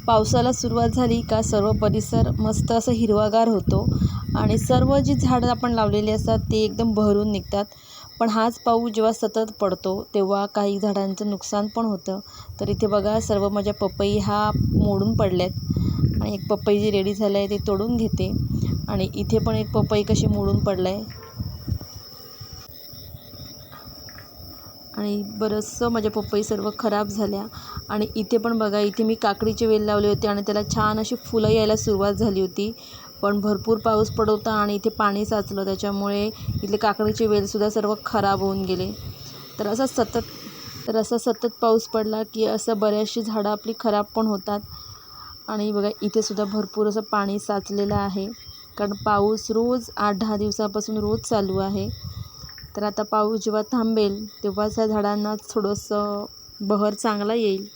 पावसाला सुरुवात झाली का सर्व परिसर मस्त असं हिरवागार होतो आणि सर्व जी झाडं आपण लावलेली असतात ते एकदम बहरून निघतात. पण हाच पाऊस जेव्हा सतत पडतो तेव्हा काही झाडांचं नुकसान पण होतं. तर इथे बघा सर्व माझ्या पपई हा मोडून पडल्यात आणि एक पपई जी रेडी झालं आहे ते तोडून घेते आणि इथे पण एक पपई कशी मोडून पडलं आहे आणि बरंचसं माझ्या पपई सर्व खराब झाल्या. आणि इथे पण बघा, इथे मी काकडीचे वेल लावले होते आणि त्याला छान अशी फुलं यायला सुरुवात झाली होती. पण भरपूर पाऊस पडत होता आणि इथे पाणी साचलं, त्याच्यामुळे इथले काकडीचे वेलसुद्धा सर्व खराब होऊन गेले. तर असा सतत पाऊस पडला की असं बऱ्याचशी झाडं आपली खराब पण होतात. आणि बघा इथे सुद्धा भरपूर असं पाणी साचलेलं आहे, कारण पाऊस रोज 8-10 दिवसापासून रोज चालू आहे. तर आता पाऊस जेव्हा थांबेल तेव्हाच ह्या झाडांना थोडंसं बहर चांगला येईल.